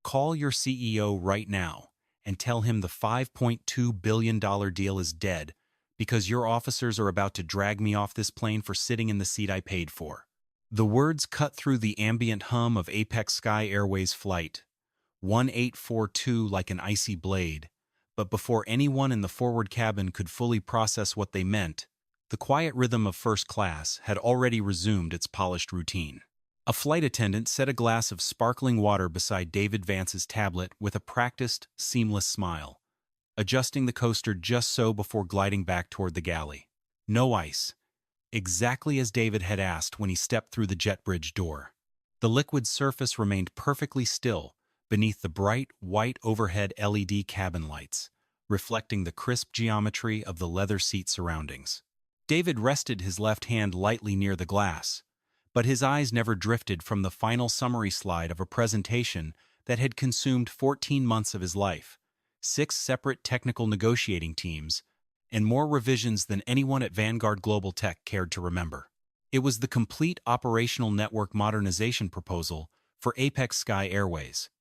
Call your CEO right now and tell him the $5.2 billion deal is dead because your officers are about to drag me off this plane for sitting in the seat I paid for. The words cut through the ambient hum of Apex Sky Airways Flight 1842 like an icy blade, but before anyone in the forward cabin could fully process what they meant, the quiet rhythm of first class had already resumed its polished routine. A flight attendant set a glass of sparkling water beside David Vance's tablet with a practiced, seamless smile, adjusting the coaster just so before gliding back toward the galley. No ice, exactly as David had asked when he stepped through the jet bridge door. The liquid surface remained perfectly still beneath the bright, white overhead LED cabin lights, reflecting the crisp geometry of the leather seat surroundings. David rested his left hand lightly near the glass, but his eyes never drifted from the final summary slide of a presentation that had consumed 14 months of his life, 6 separate technical negotiating teams, and more revisions than anyone at Vanguard Global Tech cared to remember. It was the complete operational network modernization proposal for Apex Sky Airways.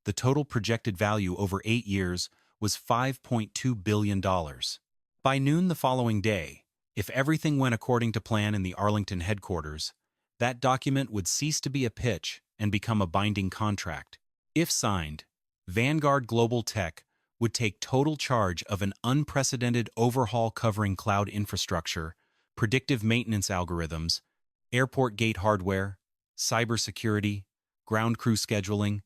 The total projected value over 8 years was $5.2 billion. By noon the following day, if everything went according to plan in the Arlington headquarters, that document would cease to be a pitch and become a binding contract. If signed, Vanguard Global Tech would take total charge of an unprecedented overhaul covering cloud infrastructure, predictive maintenance algorithms, airport gate hardware, cybersecurity, ground crew scheduling,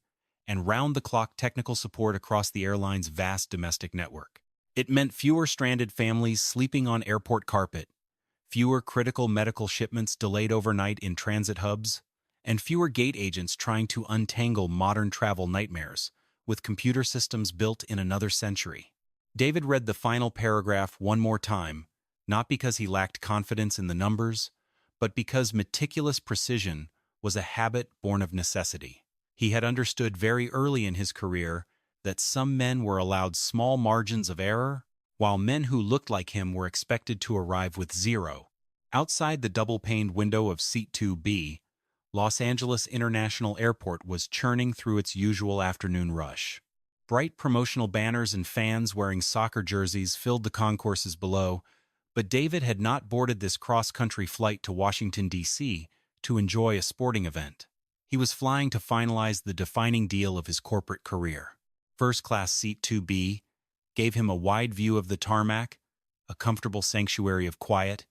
and round-the-clock technical support across the airline's vast domestic network. It meant fewer stranded families sleeping on airport carpet, fewer critical medical shipments delayed overnight in transit hubs, and fewer gate agents trying to untangle modern travel nightmares with computer systems built in another century. David read the final paragraph one more time, not because he lacked confidence in the numbers, but because meticulous precision was a habit born of necessity. He had understood very early in his career that some men were allowed small margins of error, while men who looked like him were expected to arrive with zero. Outside the double-paned window of Seat 2B, Los Angeles International Airport was churning through its usual afternoon rush. Bright promotional banners and fans wearing soccer jerseys filled the concourses below, but David had not boarded this cross-country flight to Washington, D.C. to enjoy a sporting event. He was flying to finalize the defining deal of his corporate career. First-class Seat 2B gave him a wide view of the tarmac, a comfortable sanctuary of quiet,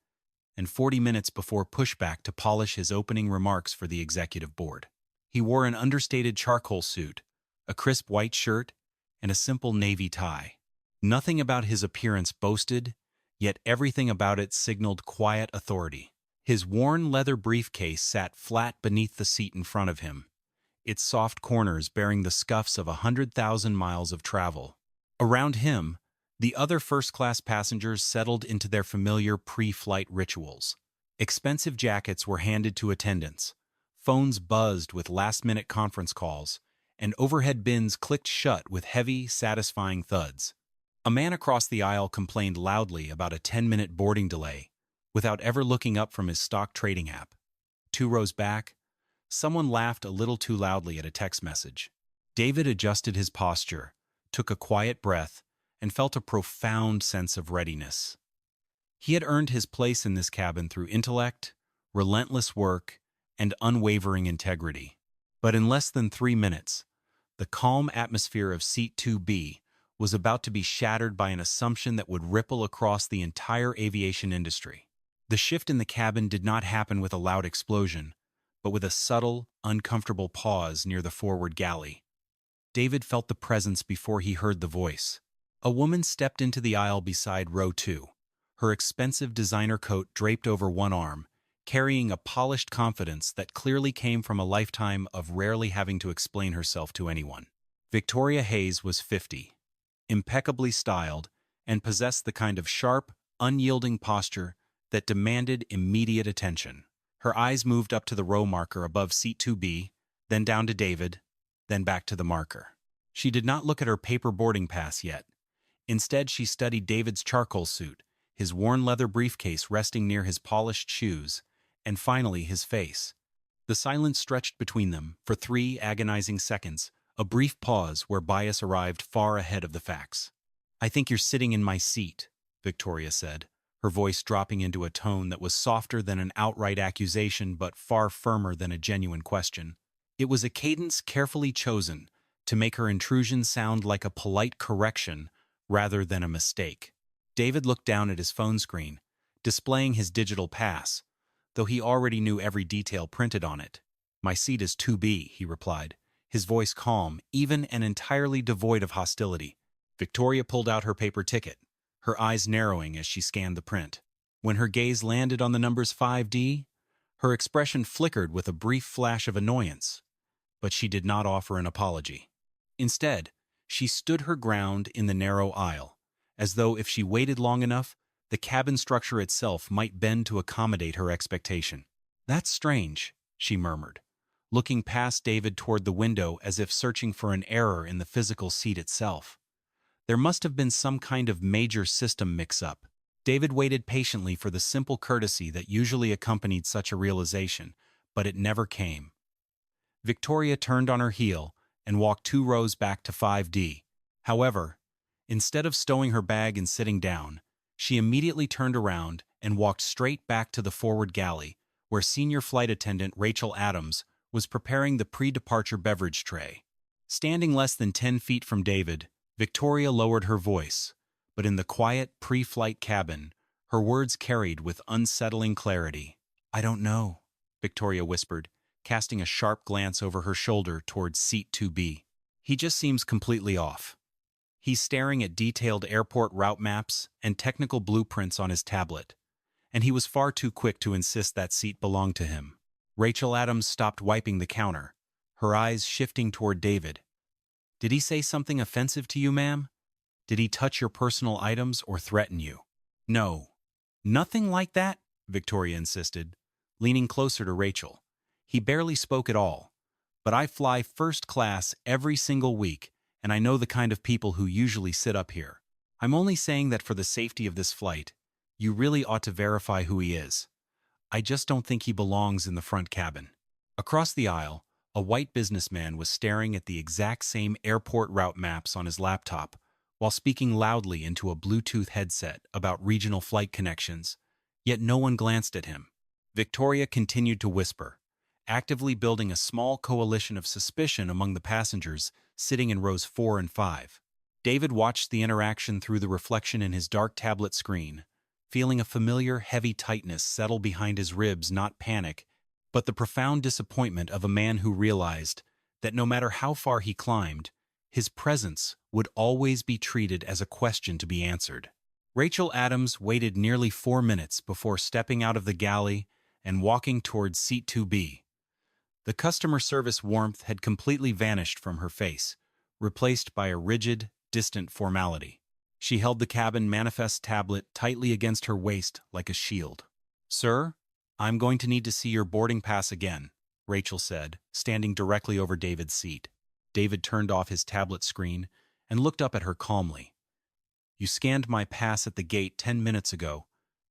and 40 minutes before pushback to polish his opening remarks for the executive board. He wore an understated charcoal suit, a crisp white shirt, and a simple navy tie. Nothing about his appearance boasted, yet everything about it signaled quiet authority. His worn leather briefcase sat flat beneath the seat in front of him, its soft corners bearing the scuffs of 100,000 miles of travel. Around him, the other first-class passengers settled into their familiar pre-flight rituals. Expensive jackets were handed to attendants, phones buzzed with last-minute conference calls, and overhead bins clicked shut with heavy, satisfying thuds. A man across the aisle complained loudly about a 10-minute boarding delay, without ever looking up from his stock trading app. 2 rows back, someone laughed a little too loudly at a text message. David adjusted his posture, took a quiet breath, and felt a profound sense of readiness. He had earned his place in this cabin through intellect, relentless work, and unwavering integrity. But in less than 3 minutes, the calm atmosphere of Seat 2B was about to be shattered by an assumption that would ripple across the entire aviation industry. The shift in the cabin did not happen with a loud explosion, but with a subtle, uncomfortable pause near the forward galley. David felt the presence before he heard the voice. A woman stepped into the aisle beside row 2, her expensive designer coat draped over one arm, carrying a polished confidence that clearly came from a lifetime of rarely having to explain herself to anyone. Victoria Hayes was 50, impeccably styled, and possessed the kind of sharp, unyielding posture that demanded immediate attention. Her eyes moved up to the row marker above Seat 2B, then down to David, then back to the marker. She did not look at her paper boarding pass yet. Instead, she studied David's charcoal suit, his worn leather briefcase resting near his polished shoes, and finally his face. The silence stretched between them for 3 agonizing seconds, A brief pause where bias arrived far ahead of the facts. "I think you're sitting in my seat," Victoria said, her voice dropping into a tone that was softer than an outright accusation but far firmer than a genuine question. It was a cadence carefully chosen to make her intrusion sound like a polite correction rather than a mistake. David looked down at his phone screen, displaying his digital pass, though he already knew every detail printed on it. "My seat is 2B, he replied, his voice calm, even and entirely devoid of hostility. Victoria pulled out her paper ticket, her eyes narrowing as she scanned the print. When her gaze landed on the numbers 5D, her expression flickered with a brief flash of annoyance, but she did not offer an apology. Instead, she stood her ground in the narrow aisle, as though if she waited long enough, the cabin structure itself might bend to accommodate her expectation. "That's strange," she murmured, looking past David toward the window as if searching for an error in the physical seat itself. There must have been some kind of major system mix-up. David waited patiently for the simple courtesy that usually accompanied such a realization, but it never came. Victoria turned on her heel and walked 2 rows back to 5D. However, instead of stowing her bag and sitting down, she immediately turned around and walked straight back to the forward galley, where senior flight attendant Rachel Adams was preparing the pre-departure beverage tray. Standing less than 10 feet from David, Victoria lowered her voice, but in the quiet pre-flight cabin, her words carried with unsettling clarity. "I don't know," Victoria whispered, casting a sharp glance over her shoulder towards seat 2B. "He just seems completely off. He's staring at detailed airport route maps and technical blueprints on his tablet, and he was far too quick to insist that seat belonged to him." Rachel Adams stopped wiping the counter, her eyes shifting toward David. "Did he say something offensive to you, ma'am? Did he touch your personal items or threaten you?" "No. Nothing like that," Victoria insisted, leaning closer to Rachel. "He barely spoke at all. But I fly first class every single week, and I know the kind of people who usually sit up here. I'm only saying that for the safety of this flight, you really ought to verify who he is. I just don't think he belongs in the front cabin." Across the aisle, a white businessman was staring at the exact same airport route maps on his laptop while speaking loudly into a Bluetooth headset about regional flight connections, yet no one glanced at him. Victoria continued to whisper, actively building a small coalition of suspicion among the passengers sitting in rows 4 and 5. David watched the interaction through the reflection in his dark tablet screen, feeling a familiar heavy tightness settle behind his ribs, not panic, but the profound disappointment of a man who realized that no matter how far he climbed, his presence would always be treated as a question to be answered. Rachel Adams waited nearly 4 minutes before stepping out of the galley and walking towards seat 2B. The customer service warmth had completely vanished from her face, replaced by a rigid, distant formality. She held the cabin manifest tablet tightly against her waist like a shield. "Sir, I'm going to need to see your boarding pass again," Rachel said, standing directly over David's seat. David turned off his tablet screen and looked up at her calmly. "You scanned my pass at the gate 10 minutes ago,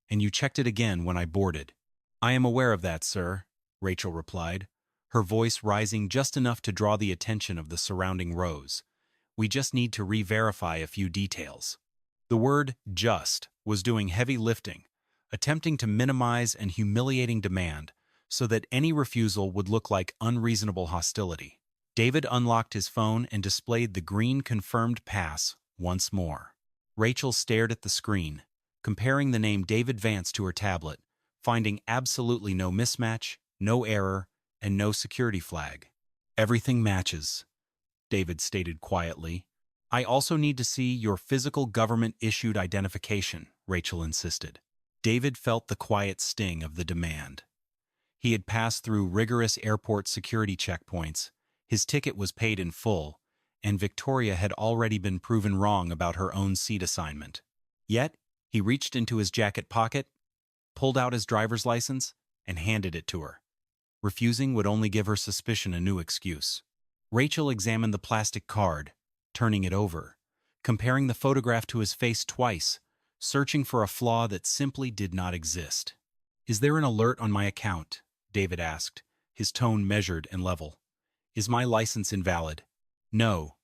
and you checked it again when I boarded." "I am aware of that, sir," Rachel replied, her voice rising just enough to draw the attention of the surrounding rows. "We just need to re-verify a few details." The word "just" was doing heavy lifting, attempting to minimize an humiliating demand so that any refusal would look like unreasonable hostility. David unlocked his phone and displayed the green confirmed pass once more. Rachel stared at the screen, comparing the name David Vance to her tablet, finding absolutely no mismatch, no error, and no security flag. "Everything matches," David stated quietly. "I also need to see your physical government-issued identification," Rachel insisted. David felt the quiet sting of the demand. He had passed through rigorous airport security checkpoints, his ticket was paid in full, and Victoria had already been proven wrong about her own seat assignment. Yet, he reached into his jacket pocket, pulled out his driver's license, and handed it to her. Refusing would only give her suspicion a new excuse. Rachel examined the plastic card, turning it over, comparing the photograph to his face twice, searching for a flaw that simply did not exist. "Is there an alert on my account?" David asked, his tone measured and level. "Is my license invalid?" No,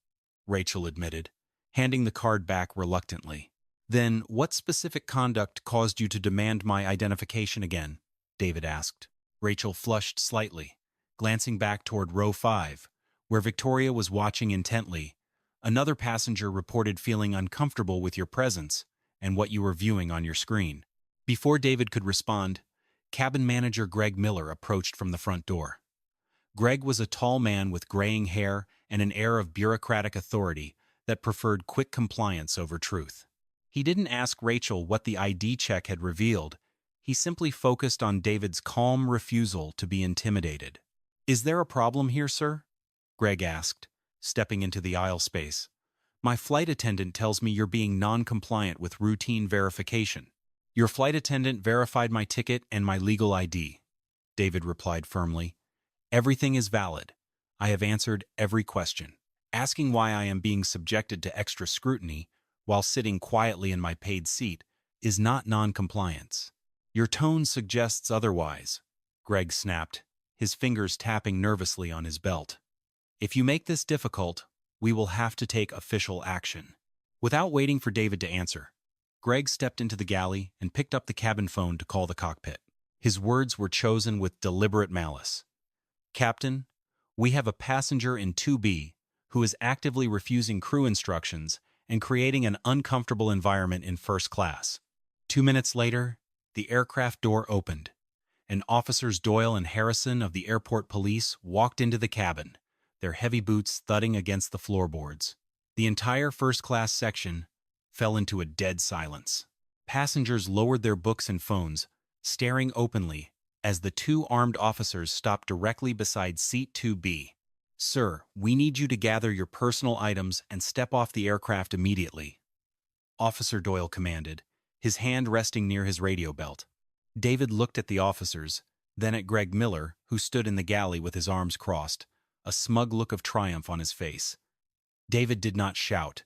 Rachel admitted, handing the card back reluctantly. Then what specific conduct caused you to demand my identification again? David asked. Rachel flushed slightly, glancing back toward row 5, where Victoria was watching intently. Another passenger reported feeling uncomfortable with your presence and what you were viewing on your screen. Before David could respond, cabin manager Greg Miller approached from the front door. Greg was a tall man with graying hair and an air of bureaucratic authority that preferred quick compliance over truth. He didn't ask Rachel what the ID check had revealed. He simply focused on David's calm refusal to be intimidated. "Is there a problem here, sir?" Greg asked, stepping into the aisle space. "My flight attendant tells me you're being non-compliant with routine verification." "Your flight attendant verified my ticket and my legal ID," David replied firmly. "Everything is valid. I have answered every question. Asking why I am being subjected to extra scrutiny while sitting quietly in my paid seat is not non-compliance." "Your tone suggests otherwise," Greg snapped, his fingers tapping nervously on his belt. "If you make this difficult, we will have to take official action." Without waiting for David to answer, Greg stepped into the galley and picked up the cabin phone to call the cockpit. His words were chosen with deliberate malice. "Captain, we have a passenger in 2B who is actively refusing crew instructions and creating an uncomfortable environment in first class." 2 minutes later, the aircraft door opened, and Officers Doyle and Harrison of the airport police walked into the cabin, their heavy boots thudding against the floorboards. The entire first-class section fell into a dead silence. Passengers lowered their books and phones, staring openly as the 2 armed officers stopped directly beside seat 2B. "Sir, we need you to gather your personal items and step off the aircraft immediately," Officer Doyle commanded, his hand resting near his radio belt. David looked at the officers, then at Greg Miller, who stood in the galley with his arms crossed, a smug look of triumph on his face. David did not shout.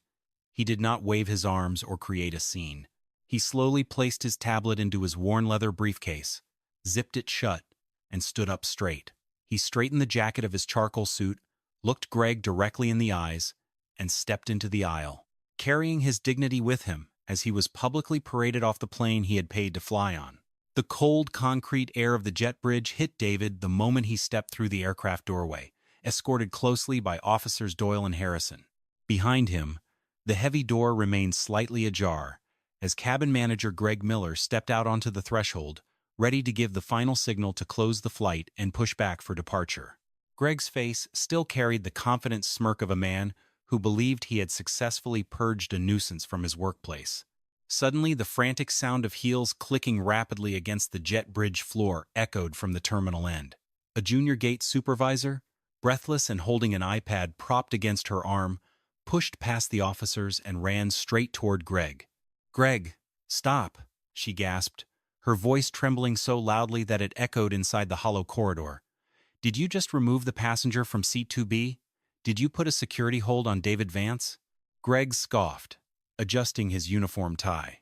He did not wave his arms or create a scene. He slowly placed his tablet into his worn leather briefcase, zipped it shut, and stood up straight. He straightened the jacket of his charcoal suit, looked Greg directly in the eyes, and stepped into the aisle, carrying his dignity with him as he was publicly paraded off the plane he had paid to fly on. The cold concrete air of the jet bridge hit David the moment he stepped through the aircraft doorway, escorted closely by Officers Doyle and Harrison. Behind him, the heavy door remained slightly ajar as cabin manager Greg Miller stepped out onto the threshold, ready to give the final signal to close the flight and push back for departure. Greg's face still carried the confident smirk of a man who believed he had successfully purged a nuisance from his workplace. Suddenly, the frantic sound of heels clicking rapidly against the jet bridge floor echoed from the terminal end. A junior gate supervisor, breathless and holding an iPad propped against her arm, pushed past the officers and ran straight toward Greg. "Greg, stop," she gasped, her voice trembling so loudly that it echoed inside the hollow corridor. "Did you just remove the passenger from seat 2B? Did you put a security hold on David Vance?" Greg scoffed, adjusting his uniform tie.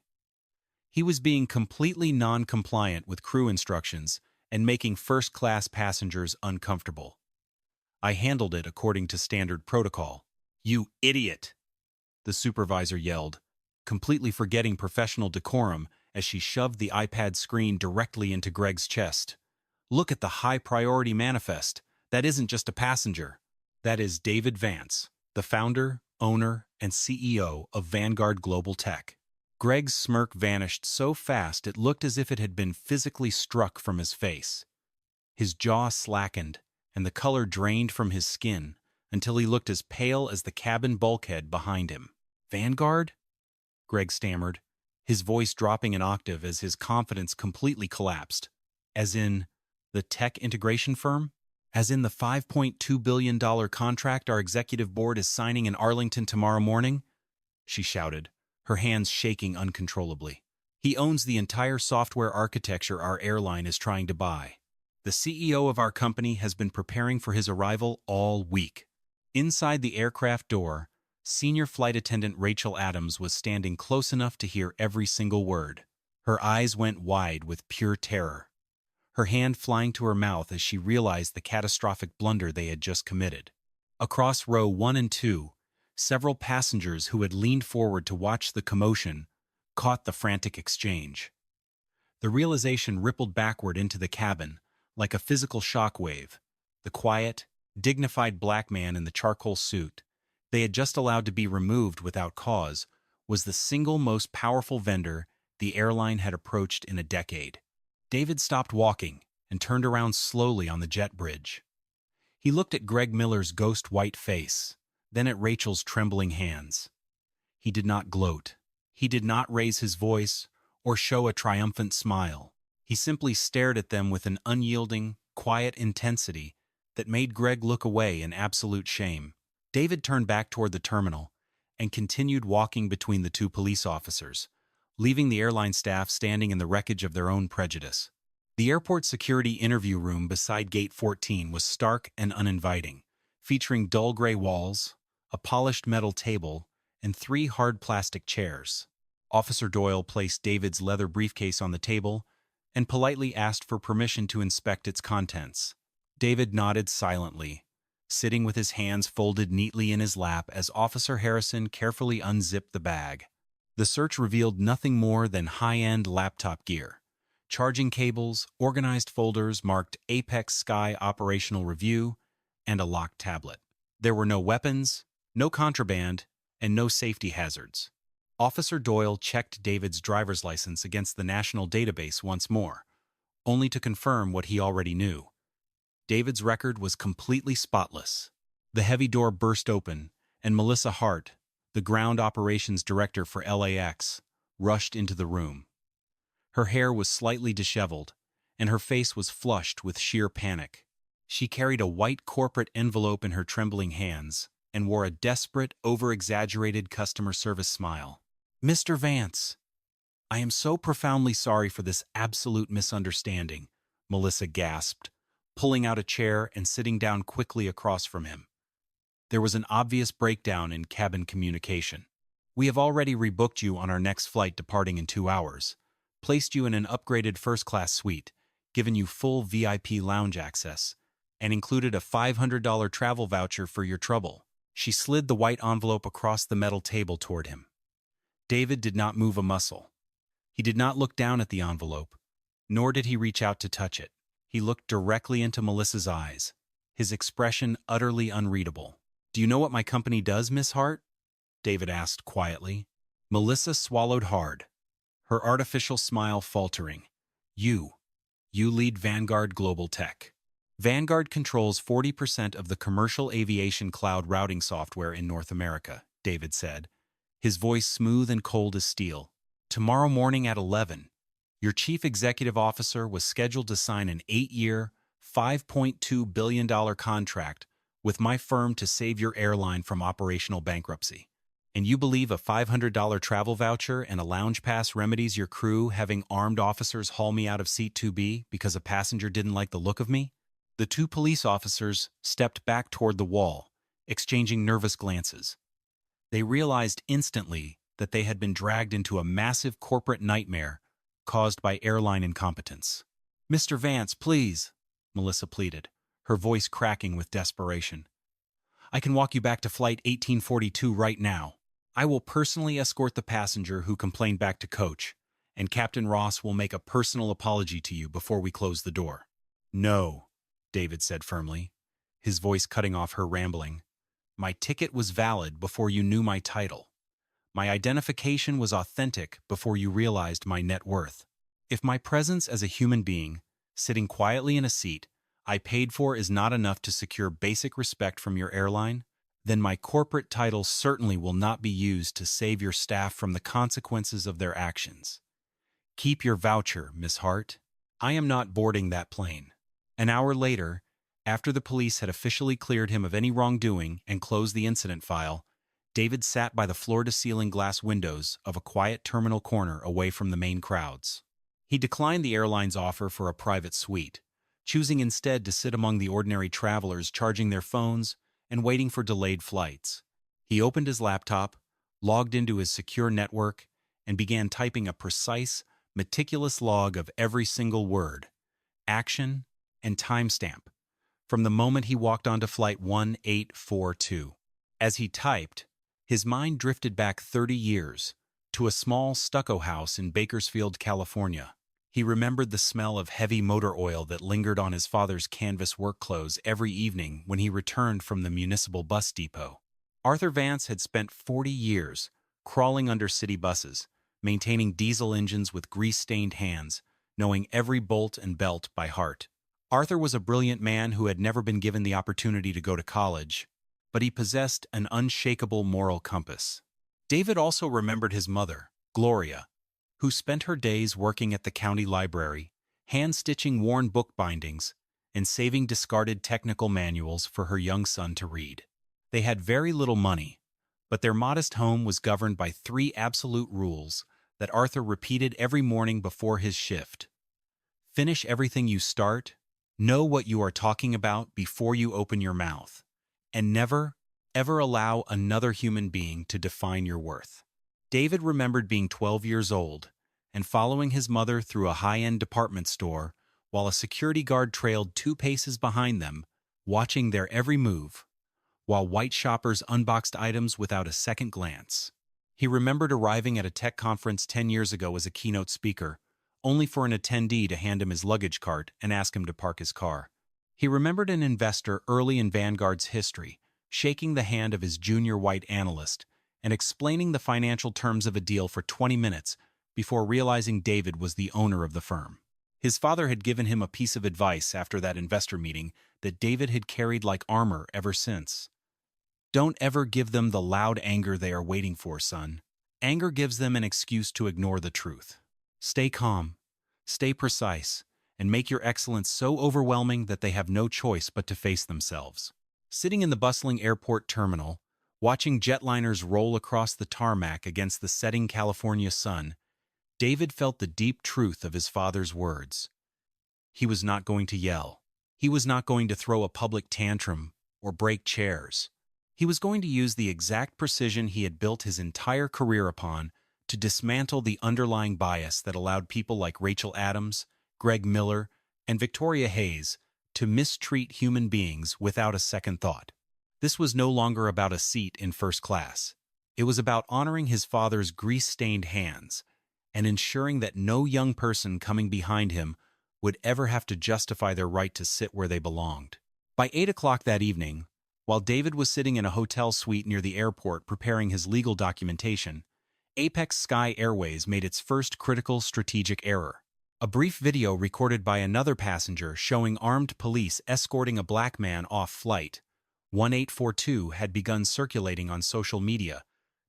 He was being completely non-compliant with crew instructions and making first-class passengers uncomfortable. "I handled it according to standard protocol." "You idiot!" the supervisor yelled, completely forgetting professional decorum as she shoved the iPad screen directly into Greg's chest. "Look at the high-priority manifest. That isn't just a passenger. That is David Vance, the founder, owner, and CEO of Vanguard Global Tech." Greg's smirk vanished so fast it looked as if it had been physically struck from his face. His jaw slackened, and the color drained from his skin until he looked as pale as the cabin bulkhead behind him. "Vanguard?" Greg stammered, his voice dropping an octave as his confidence completely collapsed. "As in the tech integration firm? As in the $5.2 billion contract our executive board is signing in Arlington tomorrow morning?" she shouted, her hands shaking uncontrollably. "He owns the entire software architecture our airline is trying to buy. The CEO of our company has been preparing for his arrival all week." Inside the aircraft door, Senior Flight Attendant Rachel Adams was standing close enough to hear every single word. Her eyes went wide with pure terror, her hand flying to her mouth as she realized the catastrophic blunder they had just committed. Across row 1 and 2, several passengers who had leaned forward to watch the commotion caught the frantic exchange. The realization rippled backward into the cabin like a physical shock wave. The quiet, dignified black man in the charcoal suit they had just allowed to be removed without cause was the single most powerful vendor the airline had approached in a decade. David stopped walking and turned around slowly on the jet bridge. He looked at Greg Miller's ghost-white face, then at Rachel's trembling hands. He did not gloat. He did not raise his voice or show a triumphant smile. He simply stared at them with an unyielding, quiet intensity that made Greg look away in absolute shame. David turned back toward the terminal and continued walking between the two police officers, leaving the airline staff standing in the wreckage of their own prejudice. The airport security interview room beside Gate 14 was stark and uninviting, featuring dull gray walls, a polished metal table, and 3 hard plastic chairs. Officer Doyle placed David's leather briefcase on the table and politely asked for permission to inspect its contents. David nodded silently, sitting with his hands folded neatly in his lap as Officer Harrison carefully unzipped the bag. The search revealed nothing more than high-end laptop gear, charging cables, organized folders marked Apex Sky Operational Review, and a locked tablet. There were no weapons, no contraband, and no safety hazards. Officer Doyle checked David's driver's license against the national database once more, only to confirm what he already knew. David's record was completely spotless. The heavy door burst open, and Melissa Hart, the ground operations director for LAX, rushed into the room. Her hair was slightly disheveled, and her face was flushed with sheer panic. She carried a white corporate envelope in her trembling hands and wore a desperate, over-exaggerated customer service smile. "Mr. Vance, I am so profoundly sorry for this absolute misunderstanding," Melissa gasped, pulling out a chair and sitting down quickly across from him. There was an obvious breakdown in cabin communication. "We have already rebooked you on our next flight departing in 2 hours, placed you in an upgraded first-class suite, given you full VIP lounge access, and included a $500 travel voucher for your trouble." She slid the white envelope across the metal table toward him. David did not move a muscle. He did not look down at the envelope, nor did he reach out to touch it. He looked directly into Melissa's eyes, his expression utterly unreadable. "Do you know what my company does, Miss Hart?" David asked quietly. Melissa swallowed hard, her artificial smile faltering. You lead Vanguard Global Tech. Vanguard controls 40% of the commercial aviation cloud routing software in North America," David said, his voice smooth and cold as steel. "Tomorrow morning at 11, your chief executive officer was scheduled to sign an 8-year, $5.2 billion contract with my firm to save your airline from operational bankruptcy. And you believe a $500 travel voucher and a lounge pass remedies your crew having armed officers haul me out of seat 2B because a passenger didn't like the look of me?" The two police officers stepped back toward the wall, exchanging nervous glances. They realized instantly that they had been dragged into a massive corporate nightmare caused by airline incompetence. "Mr. Vance, please," Melissa pleaded, her voice cracking with desperation. "I can walk you back to Flight 1842 right now. I will personally escort the passenger who complained back to coach, and Captain Ross will make a personal apology to you before we close the door." "No," David said firmly, his voice cutting off her rambling. "My ticket was valid before you knew my title. My identification was authentic before you realized my net worth. If my presence as a human being, sitting quietly in a seat I paid for is not enough to secure basic respect from your airline, then my corporate title certainly will not be used to save your staff from the consequences of their actions. Keep your voucher, Miss Hart. I am not boarding that plane." An hour later, after the police had officially cleared him of any wrongdoing and closed the incident file, David sat by the floor-to-ceiling glass windows of a quiet terminal corner away from the main crowds. He declined the airline's offer for a private suite, choosing instead to sit among the ordinary travelers charging their phones and waiting for delayed flights. He opened his laptop, logged into his secure network, and began typing a precise, meticulous log of every single word, action, and timestamp from the moment he walked onto Flight 1842. As he typed, his mind drifted back 30 years to a small stucco house in Bakersfield, California. He remembered the smell of heavy motor oil that lingered on his father's canvas work clothes every evening when he returned from the municipal bus depot. Arthur Vance had spent 40 years crawling under city buses, maintaining diesel engines with grease-stained hands, knowing every bolt and belt by heart. Arthur was a brilliant man who had never been given the opportunity to go to college, but he possessed an unshakable moral compass. David also remembered his mother, Gloria, who spent her days working at the county library, hand-stitching worn book bindings, and saving discarded technical manuals for her young son to read. They had very little money, but their modest home was governed by 3 absolute rules that Arthur repeated every morning before his shift. Finish everything you start, know what you are talking about before you open your mouth, and never, ever allow another human being to define your worth. David remembered being 12 years old and following his mother through a high-end department store while a security guard trailed 2 paces behind them, watching their every move, while white shoppers unboxed items without a second glance. He remembered arriving at a tech conference 10 years ago as a keynote speaker, only for an attendee to hand him his luggage cart and ask him to park his car. He remembered an investor early in Vanguard's history, shaking the hand of his junior white analyst and explaining the financial terms of a deal for 20 minutes before realizing David was the owner of the firm. His father had given him a piece of advice after that investor meeting that David had carried like armor ever since. Don't ever give them the loud anger they are waiting for, son. Anger gives them an excuse to ignore the truth. Stay calm, stay precise, and make your excellence so overwhelming that they have no choice but to face themselves. Sitting in the bustling airport terminal, watching jetliners roll across the tarmac against the setting California sun, David felt the deep truth of his father's words. He was not going to yell. He was not going to throw a public tantrum or break chairs. He was going to use the exact precision he had built his entire career upon to dismantle the underlying bias that allowed people like Rachel Adams, Greg Miller, and Victoria Hayes to mistreat human beings without a second thought. This was no longer about a seat in first class. It was about honoring his father's grease-stained hands and ensuring that no young person coming behind him would ever have to justify their right to sit where they belonged. By 8 o'clock that evening, while David was sitting in a hotel suite near the airport preparing his legal documentation, Apex Sky Airways made its first critical strategic error. A brief video recorded by another passenger showing armed police escorting a black man off Flight 1842 had begun circulating on social media,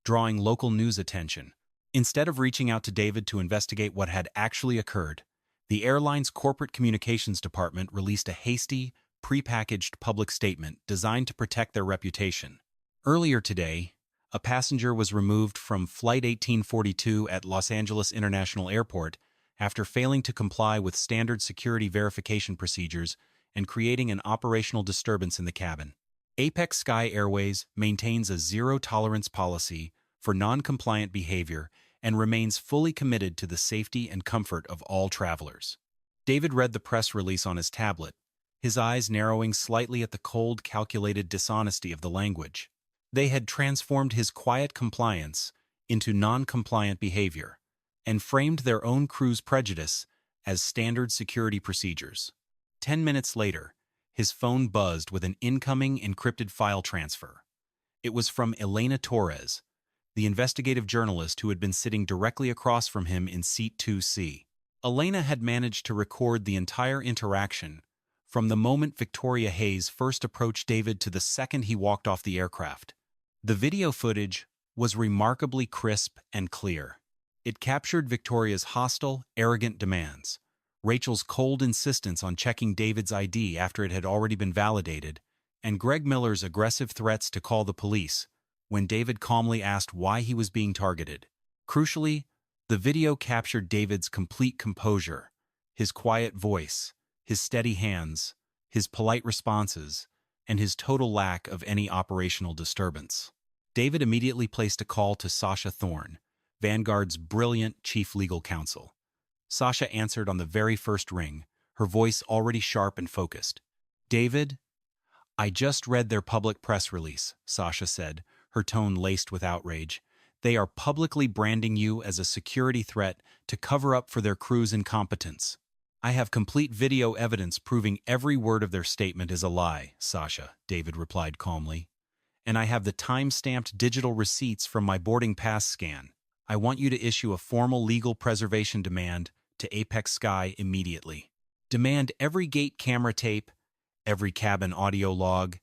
drawing local news attention. Instead of reaching out to David to investigate what had actually occurred, the airline's corporate communications department released a hasty, prepackaged public statement designed to protect their reputation. Earlier today, a passenger was removed from Flight 1842 at Los Angeles International Airport after failing to comply with standard security verification procedures and creating an operational disturbance in the cabin. Apex Sky Airways maintains a zero-tolerance policy for non-compliant behavior and remains fully committed to the safety and comfort of all travelers. David read the press release on his tablet, his eyes narrowing slightly at the cold, calculated dishonesty of the language. They had transformed his quiet compliance into non-compliant behavior and framed their own crew's prejudice as standard security procedures. 10 minutes later, his phone buzzed with an incoming encrypted file transfer. It was from Elena Torres, the investigative journalist who had been sitting directly across from him in seat 2C. Elena had managed to record the entire interaction from the moment Victoria Hayes first approached David to the second he walked off the aircraft. The video footage was remarkably crisp and clear. It captured Victoria's hostile, arrogant demands, Rachel's cold insistence on checking David's ID after it had already been validated, and Greg Miller's aggressive threats to call the police when David calmly asked why he was being targeted. Crucially, the video captured David's complete composure, his quiet voice, his steady hands, his polite responses, and his total lack of any operational disturbance. David immediately placed a call to Sasha Thorne, Vanguard's brilliant chief legal counsel. Sasha answered on the very first ring, her voice already sharp and focused. "David, I just read their public press release, Sasha said, her tone laced with outrage. They are publicly branding you as a security threat to cover up for their crew's incompetence. I have complete video evidence proving every word of their statement is a lie, Sasha, David replied calmly. And I have the time-stamped digital receipts from my boarding pass scan. I want you to issue a formal legal preservation demand to Apex Sky immediately. Demand every gate camera tape, every cabin audio log,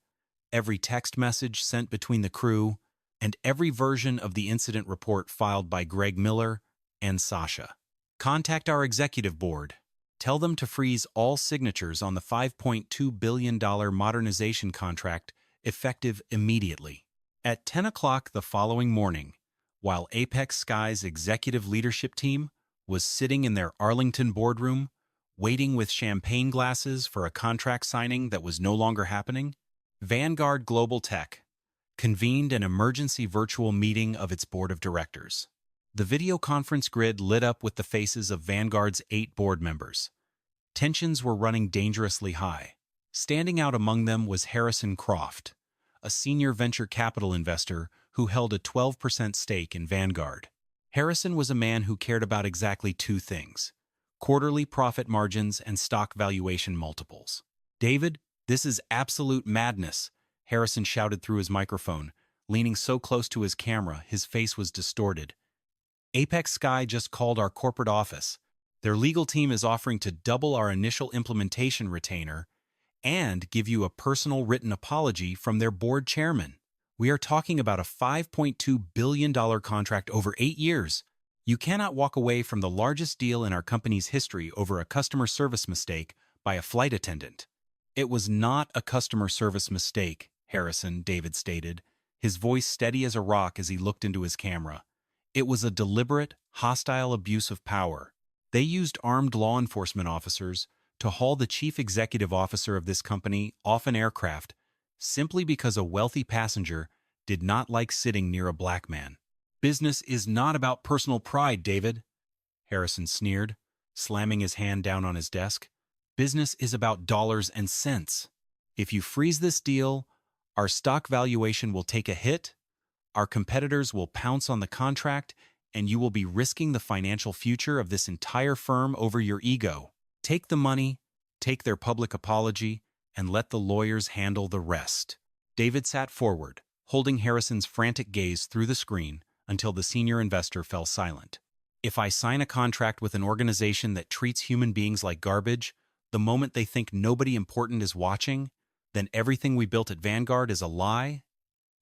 every text message sent between the crew, and every version of the incident report filed by Greg Miller and Sasha. Contact our executive board. Tell them to freeze all signatures on the $5.2 billion modernization contract effective immediately. At 10 o'clock the following morning, while Apex Sky's executive leadership team was sitting in their Arlington boardroom, waiting with champagne glasses for a contract signing that was no longer happening, Vanguard Global Tech convened an emergency virtual meeting of its board of directors. The video conference grid lit up with the faces of Vanguard's 8 board members. Tensions were running dangerously high. Standing out among them was Harrison Croft, a senior venture capital investor who held a 12% stake in Vanguard. Harrison was a man who cared about exactly 2 things: quarterly profit margins and stock valuation multiples. "David, this is absolute madness," Harrison shouted through his microphone, leaning so close to his camera his face was distorted. "Apex Sky just called our corporate office. Their legal team is offering to double our initial implementation retainer and give you a personal written apology from their board chairman. We are talking about a $5.2 billion contract over 8 years. You cannot walk away from the largest deal in our company's history over a customer service mistake by a flight attendant." "It was not a customer service mistake, Harrison," David stated, his voice steady as a rock as he looked into his camera. "It was a deliberate, hostile abuse of power. They used armed law enforcement officers to haul the chief executive officer of this company off an aircraft simply because a wealthy passenger did not like sitting near a black man." "Business is not about personal pride, David," Harrison sneered, slamming his hand down on his desk. "Business is about dollars and cents. If you freeze this deal, our stock valuation will take a hit, our competitors will pounce on the contract, and you will be risking the financial future of this entire firm over your ego. Take the money, take their public apology, and let the lawyers handle the rest." David sat forward, holding Harrison's frantic gaze through the screen until the senior investor fell silent. "If I sign a contract with an organization that treats human beings like garbage, the moment they think nobody important is watching, then everything we built at Vanguard is a lie,"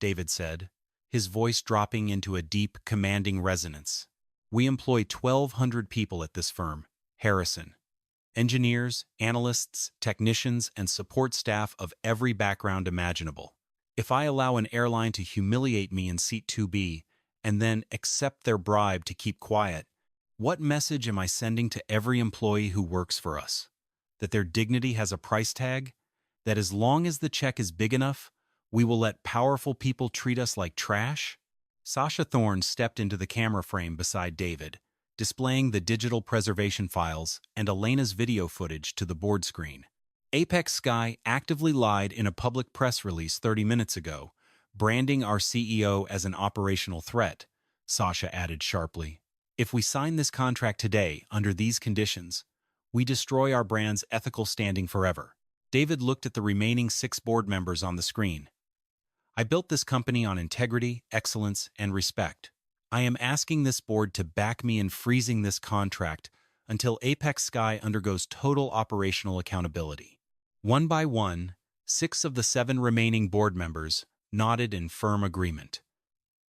David said, his voice dropping into a deep, commanding resonance. "We employ 1,200 people at this firm, Harrison. Engineers, analysts, technicians, and support staff of every background imaginable. If I allow an airline to humiliate me in seat 2B and then accept their bribe to keep quiet, what message am I sending to every employee who works for us? That their dignity has a price tag? That as long as the check is big enough, we will let powerful people treat us like trash?" Sasha Thorne stepped into the camera frame beside David, displaying the digital preservation files and Elena's video footage to the board screen. "Apex Sky actively lied in a public press release 30 minutes ago, branding our CEO as an operational threat," Sasha added sharply. "If we sign this contract today under these conditions, we destroy our brand's ethical standing forever." David looked at the remaining 6 board members on the screen. "I built this company on integrity, excellence, and respect. I am asking this board to back me in freezing this contract until Apex Sky undergoes total operational accountability." One by one, 6 of the 7 remaining board members nodded in firm agreement.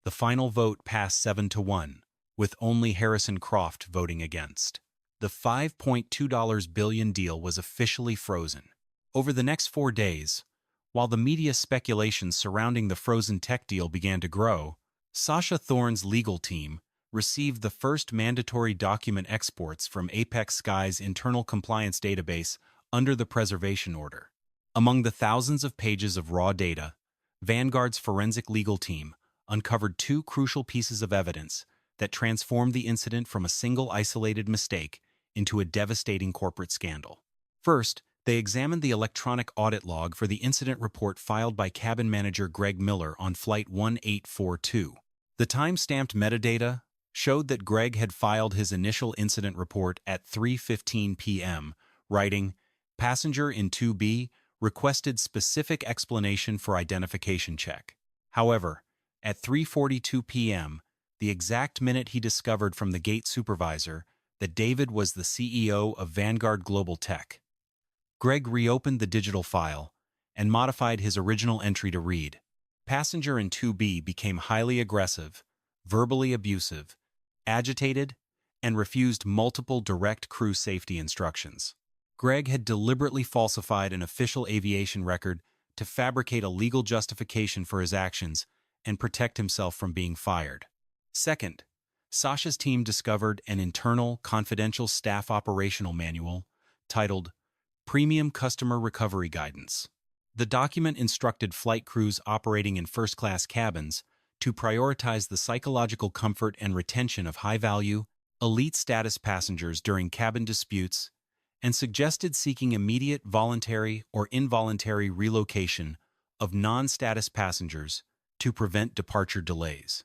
The final vote passed 7-1, with only Harrison Croft voting against. The $5.2 billion deal was officially frozen. Over the next 4 days, while the media speculation surrounding the frozen tech deal began to grow, Sasha Thorne's legal team received the first mandatory document exports from Apex Sky's internal compliance database under the preservation order. Among the thousands of pages of raw data, Vanguard's forensic legal team uncovered 2 crucial pieces of evidence that transformed the incident from a single isolated mistake into a devastating corporate scandal. First, They examined the electronic audit log for the incident report filed by cabin manager Greg Miller on Flight 1842. The time-stamped metadata showed that Greg had filed his initial incident report at 3:15 p.m., writing, "Passenger in 2B requested specific explanation for identification check." However, at 3:42 p.m., the exact minute he discovered from the gate supervisor that David was the CEO of Vanguard Global Tech, Greg reopened the digital file and modified his original entry to read, "Passenger in 2B became highly aggressive, verbally abusive, agitated, and refused multiple direct crew safety instructions." Greg had deliberately falsified an official aviation record to fabricate a legal justification for his actions and protect himself from being fired. Second, Sasha's team discovered an internal, confidential staff operational manual titled Premium Customer Recovery Guidance. The document instructed flight crews operating in first-class cabins to prioritize the psychological comfort and retention of high-value, elite-status passengers during cabin disputes, and suggested seeking immediate voluntary or involuntary relocation of non-status passengers to prevent departure delays.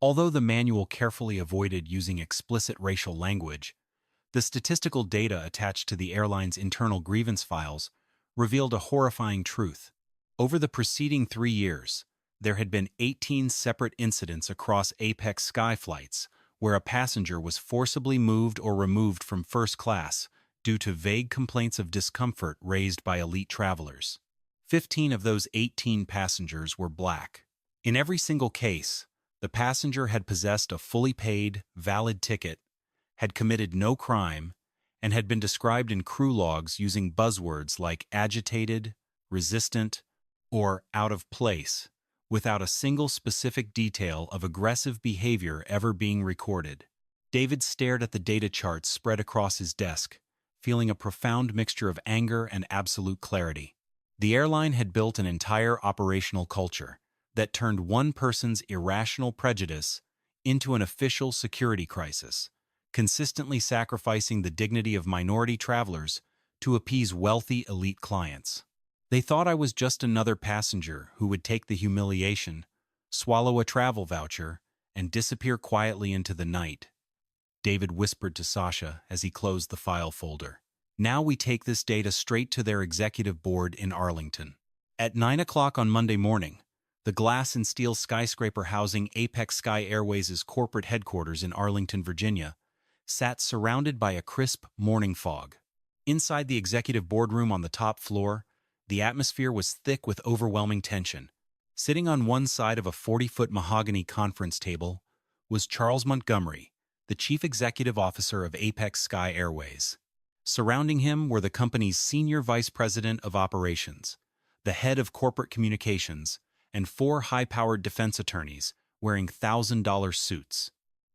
Although the manual carefully avoided using explicit racial language, the statistical data attached to the airline's internal grievance files revealed a horrifying truth. Over the preceding 3 years, there had been 18 separate incidents across Apex Sky flights where a passenger was forcibly moved or removed from first class due to vague complaints of discomfort raised by elite travelers. 15 of those 18 passengers were black. In every single case, the passenger had possessed a fully paid, valid ticket, had committed no crime, and had been described in crew logs using buzzwords like agitated, resistant, or out of place, without a single specific detail of aggressive behavior ever being recorded. David stared at the data charts spread across his desk, feeling a profound mixture of anger and absolute clarity. The airline had built an entire operational culture that turned one person's irrational prejudice into an official security crisis, consistently sacrificing the dignity of minority travelers to appease wealthy elite clients. They thought I was just another passenger who would take the humiliation, swallow a travel voucher, and disappear quietly into the night, David whispered to Sasha as he closed the file folder. Now we take this data straight to their executive board in Arlington. At 9 o'clock on Monday morning, the glass and steel skyscraper housing Apex Sky Airways' corporate headquarters in Arlington, Virginia, sat surrounded by a crisp morning fog. Inside the executive boardroom on the top floor, the atmosphere was thick with overwhelming tension. Sitting on one side of a 40-foot mahogany conference table was Charles Montgomery, the chief executive officer of Apex Sky Airways. Surrounding him were the company's senior vice president of operations, the head of corporate communications, and 4 high-powered defense attorneys wearing $1,000 suits.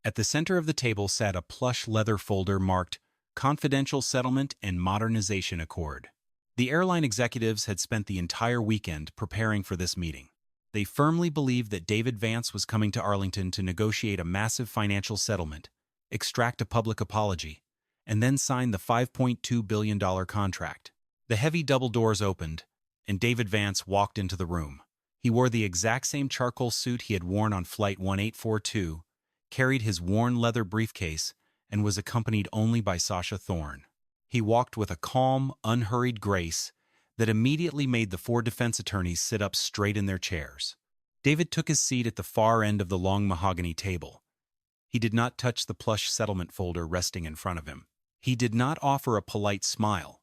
At the center of the table sat a plush leather folder marked Confidential Settlement and Modernization Accord. The airline executives had spent the entire weekend preparing for this meeting. They firmly believed that David Vance was coming to Arlington to negotiate a massive financial settlement, extract a public apology, and then sign the $5.2 billion contract. The heavy double doors opened, and David Vance walked into the room. He wore the exact same charcoal suit he had worn on Flight 1842, carried his worn leather briefcase, and was accompanied only by Sasha Thorne. He walked with a calm, unhurried grace that immediately made the 4 defense attorneys sit up straight in their chairs. David took his seat at the far end of the long mahogany table. He did not touch the plush settlement folder resting in front of him. He did not offer a polite smile,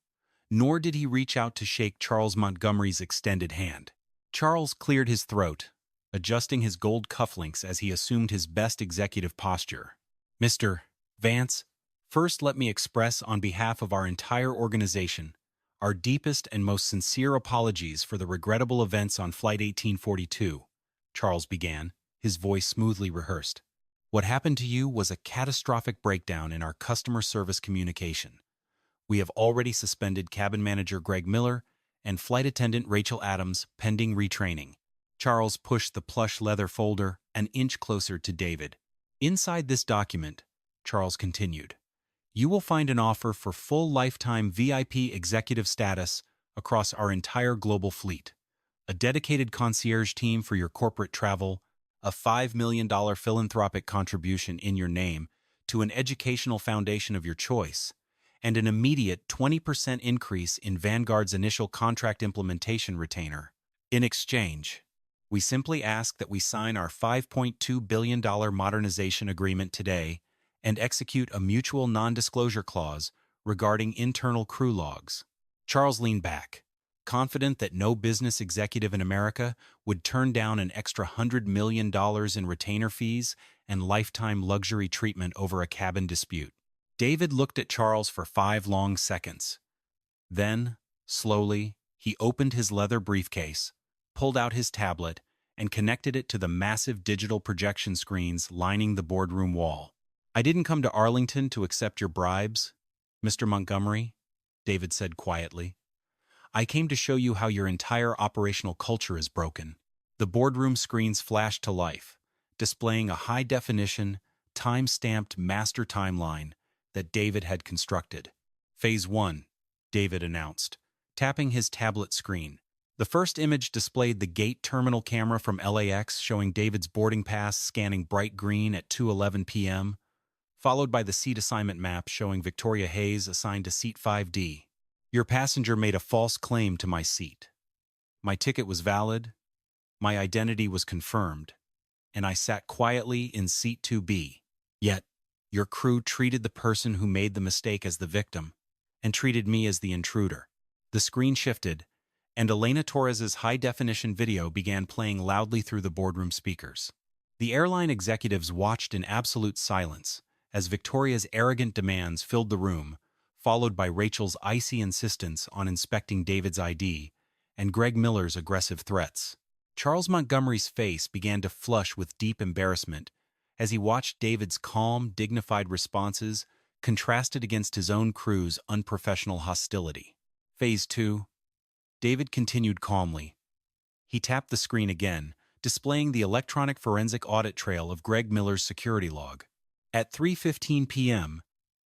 nor did he reach out to shake Charles Montgomery's extended hand. Charles cleared his throat, adjusting his gold cufflinks as he assumed his best executive posture. "Mr. Vance, first let me express on behalf of our entire organization our deepest and most sincere apologies for the regrettable events on Flight 1842, Charles began, his voice smoothly rehearsed. What happened to you was a catastrophic breakdown in our customer service communication. We have already suspended cabin manager Greg Miller and flight attendant Rachel Adams pending retraining. Charles pushed the plush leather folder an inch closer to David. Inside this document, Charles continued, You will find an offer for full lifetime VIP executive status across our entire global fleet, a dedicated concierge team for your corporate travel, a $5 million philanthropic contribution in your name to an educational foundation of your choice, and an immediate 20% increase in Vanguard's initial contract implementation retainer. In exchange, we simply ask that we sign our $5.2 billion modernization agreement today and execute a mutual non-disclosure clause regarding internal crew logs. Charles leaned back, confident that no business executive in America would turn down an extra $100 million in retainer fees and lifetime luxury treatment over a cabin dispute. David looked at Charles for 5 long seconds. Then, slowly, he opened his leather briefcase, pulled out his tablet, and connected it to the massive digital projection screens lining the boardroom wall. "I didn't come to Arlington to accept your bribes, Mr. Montgomery," David said quietly. "I came to show you how your entire operational culture is broken." The boardroom screens flashed to life, displaying a high-definition, time-stamped master timeline that David had constructed. "Phase 1, David announced, tapping his tablet screen. The first image displayed the gate terminal camera from LAX showing David's boarding pass scanning bright green at 2:11 p.m., followed by the seat assignment map showing Victoria Hayes assigned to seat 5D. "Your passenger made a false claim to my seat. My ticket was valid, my identity was confirmed, and I sat quietly in seat 2B. Yet, your crew treated the person who made the mistake as the victim and treated me as the intruder." The screen shifted, and Elena Torres's high-definition video began playing loudly through the boardroom speakers. The airline executives watched in absolute silence as Victoria's arrogant demands filled the room, followed by Rachel's icy insistence on inspecting David's ID and Greg Miller's aggressive threats. Charles Montgomery's face began to flush with deep embarrassment as he watched David's calm, dignified responses contrasted against his own crew's unprofessional hostility. "Phase 2, David continued calmly. He tapped the screen again, displaying the electronic forensic audit trail of Greg Miller's security log. "At 3:15 p.m.,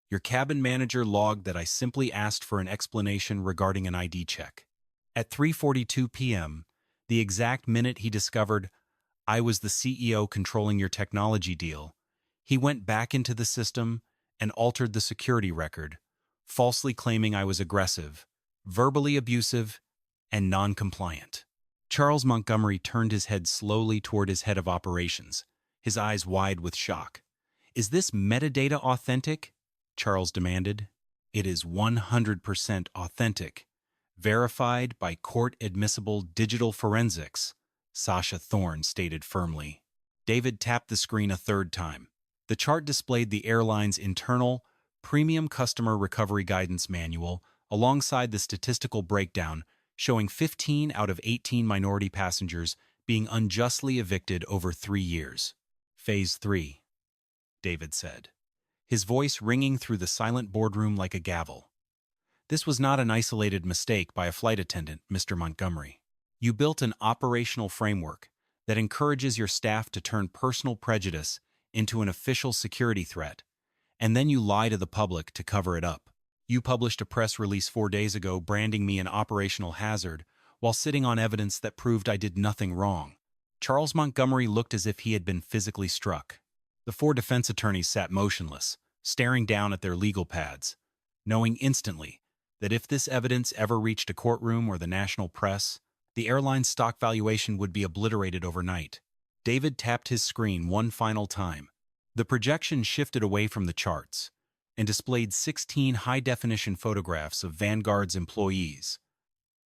your cabin manager logged that I simply asked for an explanation regarding an ID check. At 3:42 p.m., the exact minute he discovered I was the CEO controlling your technology deal, he went back into the system and altered the security record, falsely claiming I was aggressive, verbally abusive, and non-compliant." Charles Montgomery turned his head slowly toward his head of operations, his eyes wide with shock. "Is this metadata authentic?" Charles demanded. "It is 100% authentic, verified by court-admissible digital forensics," Sasha Thorne stated firmly. David tapped the screen a third time. The chart displayed the airline's internal, premium customer recovery guidance manual alongside the statistical breakdown showing 15 out of 18 minority passengers being unjustly evicted over 3 years. "Phase 3, David said, his voice ringing through the silent boardroom like a gavel. "This was not an isolated mistake by a flight attendant, Mr. Montgomery. You built an operational framework that encourages your staff to turn personal prejudice into an official security threat, and then you lie to the public to cover it up. You published a press release 4 days ago branding me an operational hazard while sitting on evidence that proved I did nothing wrong." Charles Montgomery looked as if he had been physically struck. The 4 defense attorneys sat motionless, staring down at their legal pads, knowing instantly that if this evidence ever reached a courtroom or the national press, the airline's stock valuation would be obliterated overnight. David tapped his screen one final time. The projection shifted away from the charts and displayed 16 high-definition photographs of Vanguard's employees,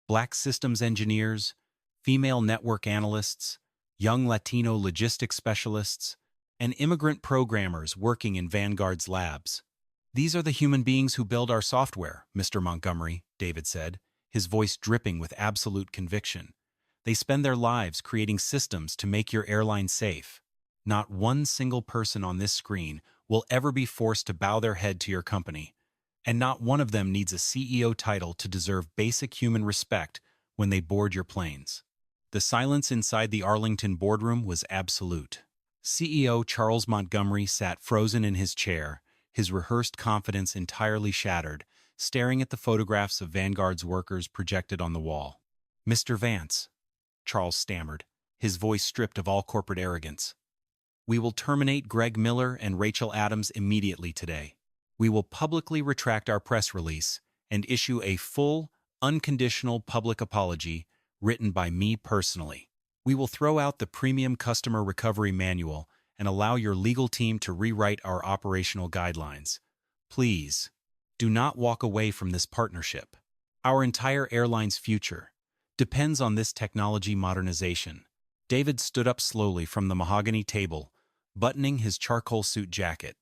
Black systems engineers, female network analysts, young Latino logistics specialists, and immigrant programmers working in Vanguard's labs. "These are the human beings who build our software, Mr. Montgomery," David said, his voice dripping with absolute conviction. "They spend their lives creating systems to make your airline safe. Not one single person on this screen will ever be forced to bow their head to your company, and not one of them needs a CEO title to deserve basic human respect when they board your planes." The silence inside the Arlington boardroom was absolute. CEO Charles Montgomery sat frozen in his chair, his rehearsed confidence entirely shattered, staring at the photographs of Vanguard's workers projected on the wall. "Mr. Vance," Charles stammered, his voice stripped of all corporate arrogance. "We will terminate Greg Miller and Rachel Adams immediately today. We will publicly retract our press release and issue a full, unconditional public apology written by me personally. We will throw out the premium customer recovery manual and allow your legal team to rewrite our operational guidelines. Please, do not walk away from this partnership. Our entire airline's future depends on this technology modernization." David stood up slowly from the mahogany table, buttoning his charcoal suit jacket.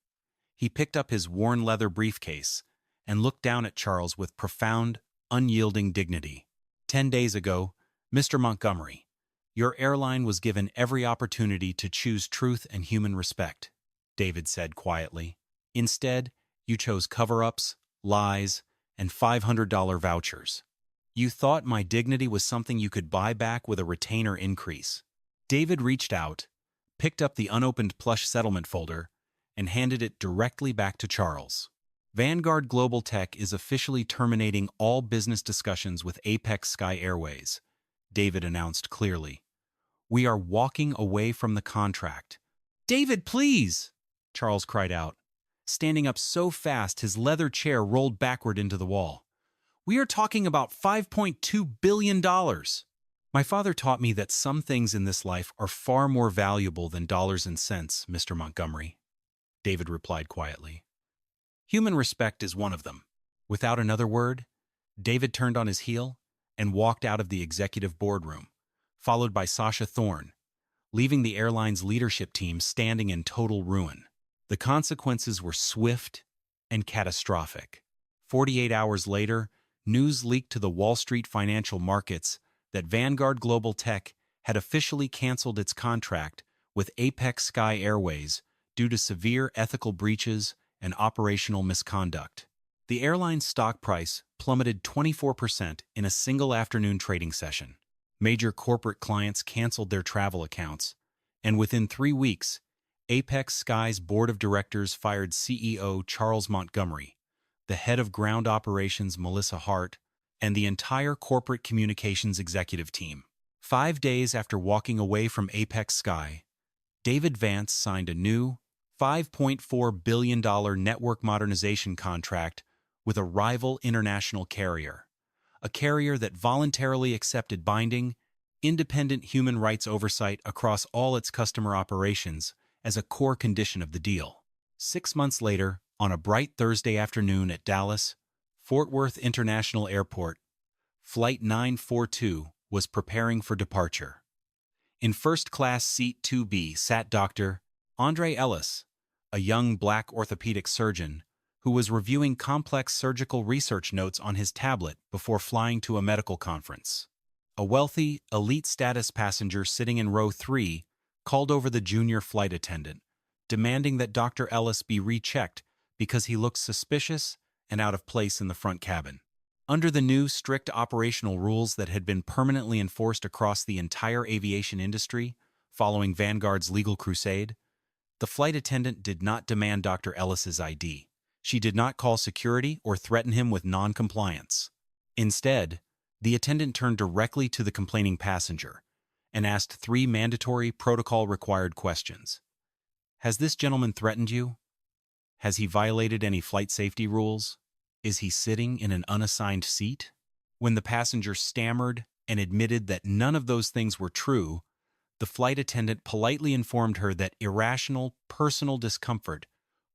He picked up his worn leather briefcase and looked down at Charles with profound, unyielding dignity. 10 days ago, Mr. Montgomery, your airline was given every opportunity to choose truth and human respect, David said quietly. Instead, you chose cover-ups, lies, and $500 vouchers. You thought my dignity was something you could buy back with a retainer increase. David reached out, picked up the unopened plush settlement folder, and handed it directly back to Charles. Vanguard Global Tech is officially terminating all business discussions with Apex Sky Airways, David announced clearly. We are walking away from the contract. "David, please!" Charles cried out, standing up so fast his leather chair rolled backward into the wall. "We are talking about $5.2 billion. My father taught me that some things in this life are far more valuable than dollars and cents, Mr. Montgomery," David replied quietly. "Human respect is one of them." Without another word, David turned on his heel and walked out of the executive boardroom, followed by Sasha Thorne, leaving the airline's leadership team standing in total ruin. The consequences were swift and catastrophic. 48 hours later, news leaked to the Wall Street financial markets that Vanguard Global Tech had officially canceled its contract with Apex Sky Airways due to severe ethical breaches and operational misconduct. The airline's stock price plummeted 24% in a single afternoon trading session. Major corporate clients canceled their travel accounts, and within 3 weeks, Apex Sky's board of directors fired CEO Charles Montgomery, the head of ground operations Melissa Hart, and the entire corporate communications executive team. 5 days after walking away from Apex Sky, David Vance signed a new $5.4 billion network modernization contract with a rival international carrier, a carrier that voluntarily accepted binding, independent human rights oversight across all its customer operations as a core condition of the deal. 6 months later, on a bright Thursday afternoon at Dallas, Fort Worth International Airport, Flight 942 was preparing for departure. In first-class seat 2B sat Dr. Andre Ellis, a young black orthopedic surgeon who was reviewing complex surgical research notes on his tablet before flying to a medical conference. A wealthy, elite-status passenger sitting in row 3 called over the junior flight attendant, demanding that Dr. Ellis be rechecked because he looked suspicious and out of place in the front cabin. Under the new strict operational rules that had been permanently enforced across the entire aviation industry following Vanguard's legal crusade, the flight attendant did not demand Dr. Ellis's ID. She did not call security or threaten him with non-compliance. Instead, the attendant turned directly to the complaining passenger and asked 3 mandatory protocol-required questions. Has this gentleman threatened you? Has he violated any flight safety rules? Is he sitting in an unassigned seat? When the passenger stammered and admitted that none of those things were true, the flight attendant politely informed her that irrational, personal discomfort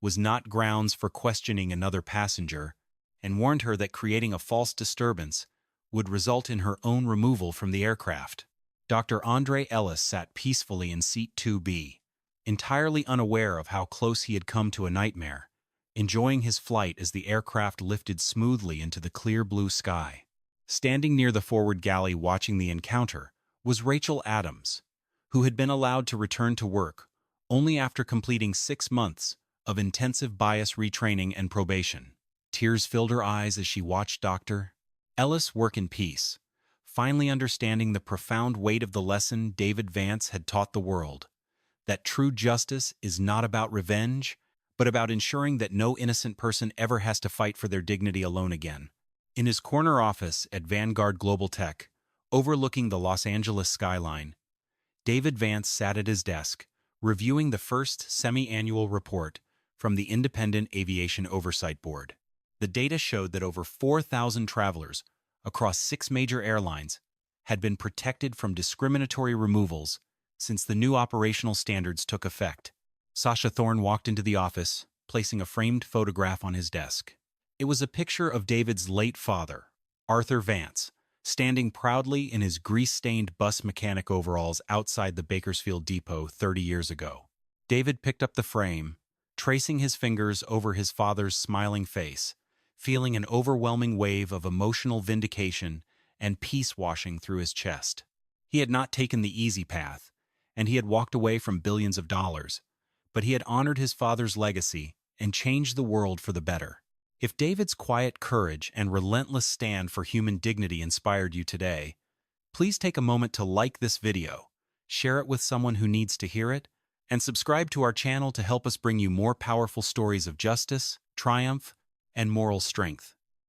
was not grounds for questioning another passenger and warned her that creating a false disturbance would result in her own removal from the aircraft. Dr. Andre Ellis sat peacefully in seat 2B, entirely unaware of how close he had come to a nightmare, enjoying his flight as the aircraft lifted smoothly into the clear blue sky. Standing near the forward galley watching the encounter was Rachel Adams, who had been allowed to return to work only after completing 6 months of intensive bias retraining and probation. Tears filled her eyes as she watched Dr. Ellis work in peace, finally understanding the profound weight of the lesson David Vance had taught the world, that true justice is not about revenge, but about ensuring that no innocent person ever has to fight for their dignity alone again. In his corner office at Vanguard Global Tech, overlooking the Los Angeles skyline, David Vance sat at his desk, reviewing the first semi-annual report from the Independent Aviation Oversight Board. The data showed that over 4,000 travelers across 6 major airlines had been protected from discriminatory removals since the new operational standards took effect. Sasha Thorne walked into the office, placing a framed photograph on his desk. It was a picture of David's late father, Arthur Vance, standing proudly in his grease-stained bus mechanic overalls outside the Bakersfield Depot 30 years ago. David picked up the frame, tracing his fingers over his father's smiling face, feeling an overwhelming wave of emotional vindication and peace washing through his chest. He had not taken the easy path, and he had walked away from billions of dollars, but he had honored his father's legacy and changed the world for the better. If David's quiet courage and relentless stand for human dignity inspired you today, please take a moment to like this video, share it with someone who needs to hear it, and subscribe to our channel to help us bring you more powerful stories of justice, triumph, and moral strength.